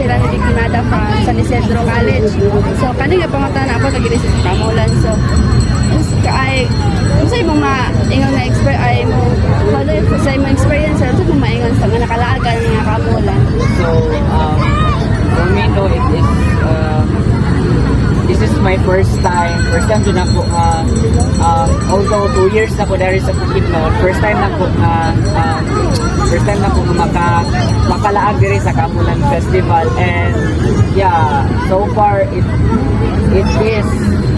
Sheila Nidikimada from San Isidro College. So kanina pangutan ako nagili sa Kamulan. So ay sa imong maingon nga expert ay mo sa imong experience sa mo maingon sa mga nakalaagan nga Kamulan. So for me no, it is this is my first time din ako although 2 years na ko dari sa Bukidnon, first time na ko makalaag diri sa Kamulan Festival. And yeah, so far it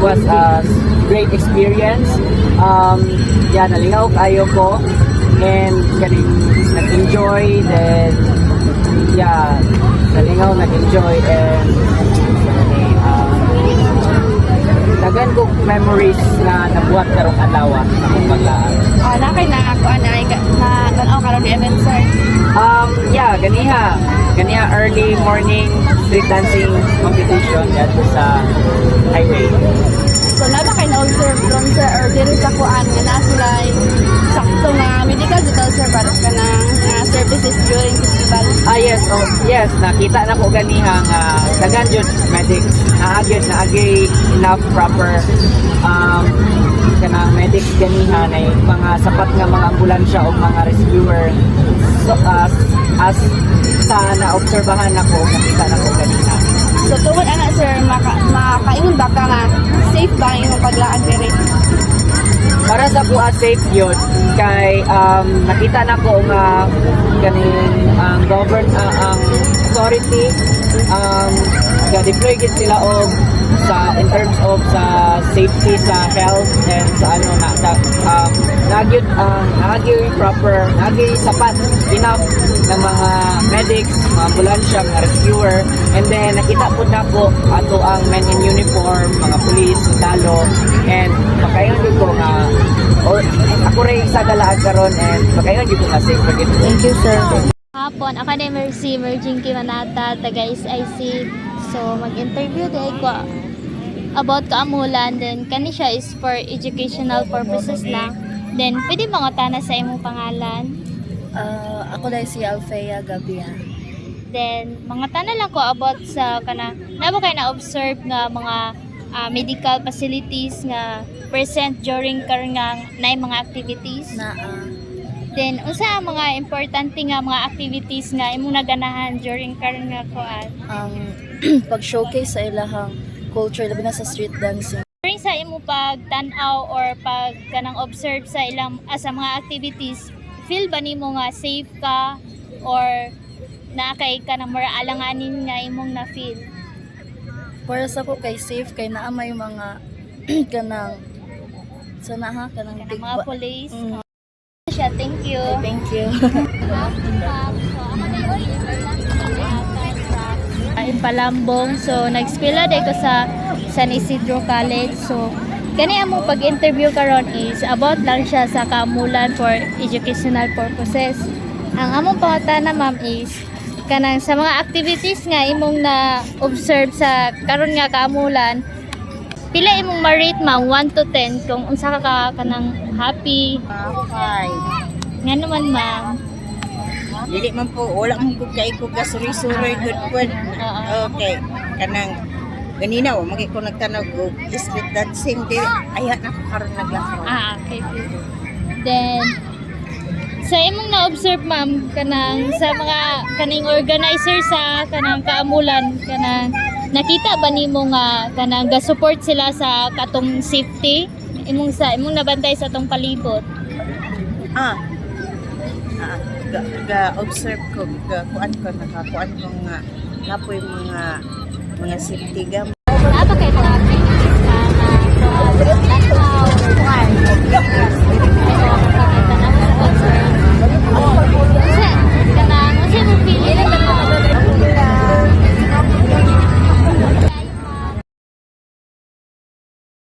was a great experience. Yeah, nalingaw kayo ko and nag-enjoy, then yeah, nalingaw, nag-enjoy, and dagan ko memories na nabuhat karong adlaw sa akong paglaag. Na kay na ako na tanaw karon ni event sir. Yeah, ganiha early morning street dancing competition dito sa highway. So na ba kay na-observe doon sir or diri sa kuan nga na sila sakto nga medical dito sir para ka ng services during festival? Yes, yes, nakita na ko ganiha nga dagan jud medics naagay enough proper kanang medics ganiha na mga sapat nga mga ambulansya o mga rescuer. So as sa naobserbahan nako, nakita na ko ganiha. So tungod ana sir makaingon ba ka nga safe ba ang imong paglaan diri? Para sa buha safe yun kay nakita na ko nga ganing ang ang authority ga-deploy gid sila og sa in terms of sa safety sa health and sa ano nagyud proper sapat enough ng mga medics, mga ambulansya, mga rescuer, and then nakita po na po ato ang men in uniform, mga police, sundalo, and makayon jud ko nga ako rin sa dalaag karon and makayon jud ko nga safe. Thank you sir. Hapon, ako na Mercy Merging Kimanata, taga SIC. So, mag-interview din ko about Kamulan. Then, kani siya is for educational purposes lang. Then, pwede mga tana sa imong pangalan. Ako dahil si Alfea Gabia. Then, mga tana lang ko about sa nabo kayo na-observe nga mga medical facilities nga present during karon nga na mga activities. Then, unsa ang mga importante nga mga activities nga imong naganahan during karon nga kuan? Pag-showcase sa ilahang culture, labi na sa street dancing. During sa imong pag-tan-aw or pag kanang observe sa ilang sa mga activities, feel ba nimo nga safe ka or naakay ka nang mara alanganin nga imong na-feel? Para sa ko kay safe kay naa may mga kanang kanang big mga police. Siya, thank you. Thank you. In Palambong, so nag-eskwela day ko sa San Isidro College. So kani among pag-interview karon is about lang siya sa Kamulan for educational purposes. Ang among pangutana ma'am is kanang sa mga activities nga imong na-observe sa karon nga Kamulan, pila imong ma-rate ma'am 1 to 10 kung unsa ka kanang happy? 5. Nga naman ma'am. Dili man po, wala man po kay ko gasuri-suri good food. Okay, kanang ganina magi ko nagtanog og street dancing di aya na ko karon naglakaw. Okay. Then sa imong na-observe ma'am kanang sa mga kaning organizer sa kanang Kamulan kanang nakita ba nimo nga kanang ga-support sila sa katong safety imong nabantay sa tong palibot? Observe ko nakakuan ko nga napoy mga safety gam. Apa kay mga activities na